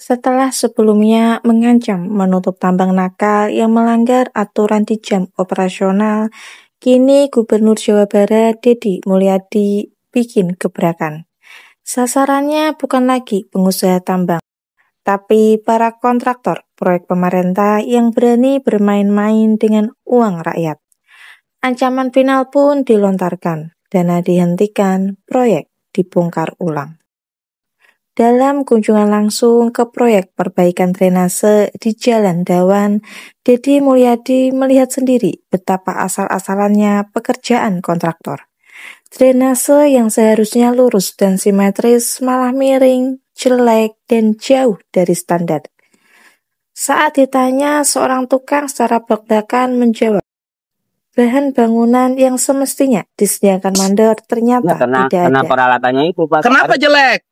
Setelah sebelumnya mengancam menutup tambang nakal yang melanggar aturan di jam operasional, kini Gubernur Jawa Barat Deddy Mulyadi bikin gebrakan. Sasarannya bukan lagi pengusaha tambang, tapi para kontraktor proyek pemerintah yang berani bermain-main dengan uang rakyat. Ancaman final pun dilontarkan, dana dihentikan, proyek dibongkar ulang. Dalam kunjungan langsung ke proyek perbaikan drainase di Jalan Dawan, Deddy Mulyadi melihat sendiri betapa asal-asalannya pekerjaan kontraktor. Drainase yang seharusnya lurus dan simetris malah miring, jelek, dan jauh dari standar. Saat ditanya, seorang tukang secara belak-belakan menjawab, bahan bangunan yang semestinya disediakan mandor ternyata tidak ada. Peralatannya itu, Pak. Kenapa jelek?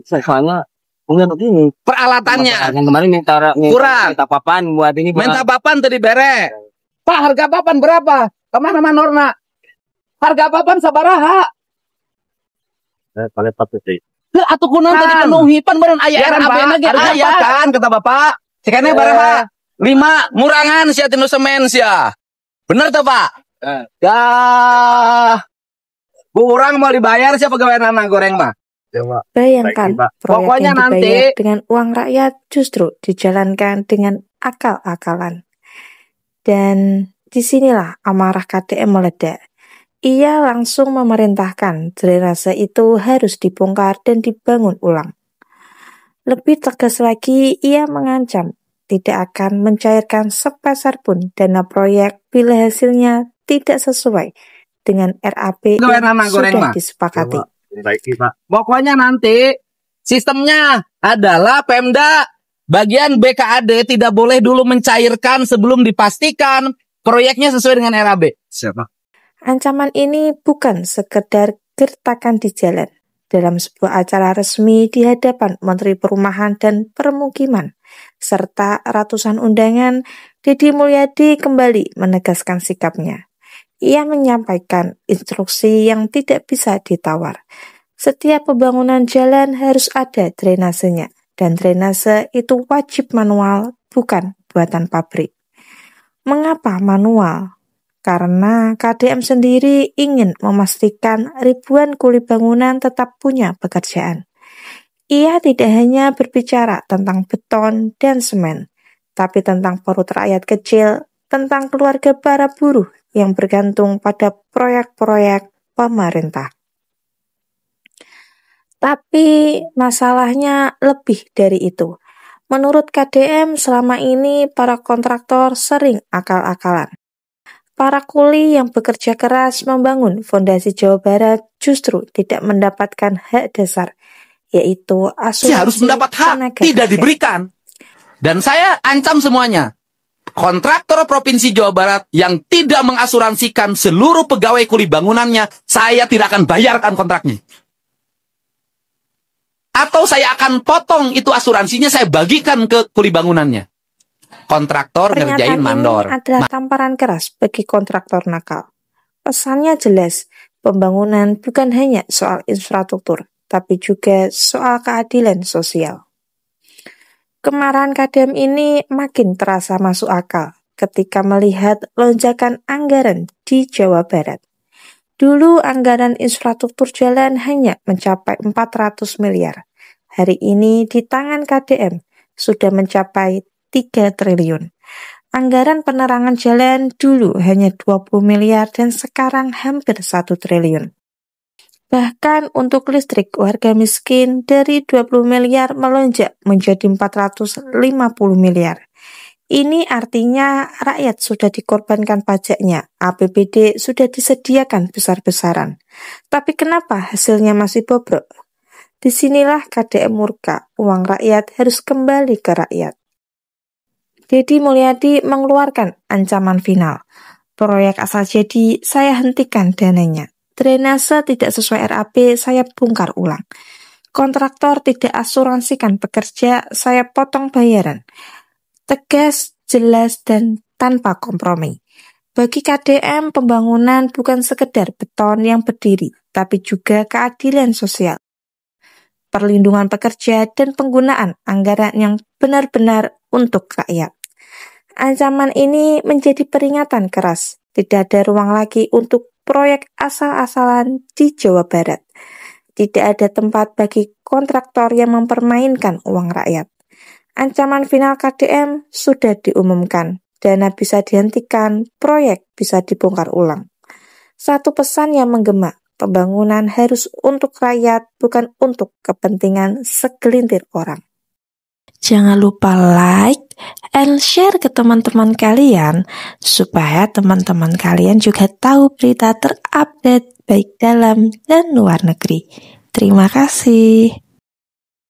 Soalnya mungkin begini. Peralatannya Yang kemarin kurang. minta papan buat ini. Minta papan tadi bere. Pak, harga papan berapa? Kemana Norna? Harga papan sabaraha? Paling patut sih. Atuh kunaon tadi penuhi pan beren aya RAB lagi aya kan kata Bapak. Cikane baraha? 5 murangan sia tinu semen sia. Bener tuh Pak? Ya. Kurang mau dibayar siapa pegawai nana goreng mah? Bayangkan, proyek Pokoknya yang dibayar nanti dengan uang rakyat justru dijalankan dengan akal-akalan. Dan disinilah amarah KDM meledak. Ia langsung memerintahkan drainase itu harus dibongkar dan dibangun ulang. Lebih tegas lagi, ia mengancam tidak akan mencairkan sepeser pun dana proyek bila hasilnya tidak sesuai dengan RAP yang sudah disepakati. Baik, Pak. Pokoknya nanti sistemnya adalah Pemda bagian BKAD tidak boleh dulu mencairkan sebelum dipastikan proyeknya sesuai dengan RAB. Siapa? Ancaman ini bukan sekedar gertakan di jalan. Dalam sebuah acara resmi di hadapan Menteri Perumahan dan Permukiman, serta ratusan undangan, Deddy Mulyadi kembali menegaskan sikapnya. Ia menyampaikan instruksi yang tidak bisa ditawar. Setiap pembangunan jalan harus ada drainasenya, dan drainase itu wajib manual, bukan buatan pabrik. Mengapa manual? Karena KDM sendiri ingin memastikan ribuan kuli bangunan tetap punya pekerjaan. Ia tidak hanya berbicara tentang beton dan semen, tapi tentang perut rakyat kecil, tentang keluarga para buruh yang bergantung pada proyek-proyek pemerintah. Tapi masalahnya lebih dari itu. Menurut KDM, selama ini para kontraktor sering akal-akalan. Para kuli yang bekerja keras membangun fondasi Jawa Barat justru tidak mendapatkan hak dasar, yaitu asuransi harus mendapat hak, tidak diberikan. Dan saya ancam semuanya. Kontraktor Provinsi Jawa Barat yang tidak mengasuransikan seluruh pegawai kuli bangunannya, saya tidak akan bayarkan kontraknya. Atau saya akan potong itu asuransinya, saya bagikan ke kuli bangunannya. Kontraktor ngerjain mandor. Pernyataan ini adalah tamparan keras bagi kontraktor nakal. Pesannya jelas, pembangunan bukan hanya soal infrastruktur, tapi juga soal keadilan sosial. Kemarahan KDM ini makin terasa masuk akal ketika melihat lonjakan anggaran di Jawa Barat. Dulu anggaran infrastruktur jalan hanya mencapai 400 miliar. Hari ini di tangan KDM sudah mencapai 3 triliun. Anggaran penerangan jalan dulu hanya 20 miliar dan sekarang hampir 1 triliun. Bahkan untuk listrik warga miskin dari 20 miliar melonjak menjadi 450 miliar. Ini artinya rakyat sudah dikorbankan pajaknya, APBD sudah disediakan besar-besaran. Tapi kenapa hasilnya masih bobrok? Disinilah KDM murka, uang rakyat harus kembali ke rakyat. Deddy Mulyadi mengeluarkan ancaman final. Proyek asal jadi, saya hentikan dananya. Drainase tidak sesuai RAP, saya bongkar ulang. Kontraktor tidak asuransikan pekerja, saya potong bayaran. Tegas, jelas, dan tanpa kompromi. Bagi KDM, pembangunan bukan sekedar beton yang berdiri, tapi juga keadilan sosial. perlindungan pekerja, dan penggunaan anggaran yang benar-benar untuk rakyat. Ancaman ini menjadi peringatan keras. Tidak ada ruang lagi untuk proyek asal-asalan di Jawa Barat. Tidak ada tempat bagi kontraktor yang mempermainkan uang rakyat. Ancaman final KDM sudah diumumkan. Dana bisa dihentikan, proyek bisa dibongkar ulang. Satu pesan yang menggema, pembangunan harus untuk rakyat, bukan untuk kepentingan segelintir orang. Jangan lupa like and share ke teman-teman kalian, supaya teman-teman kalian juga tahu berita terupdate baik dalam dan luar negeri. Terima kasih.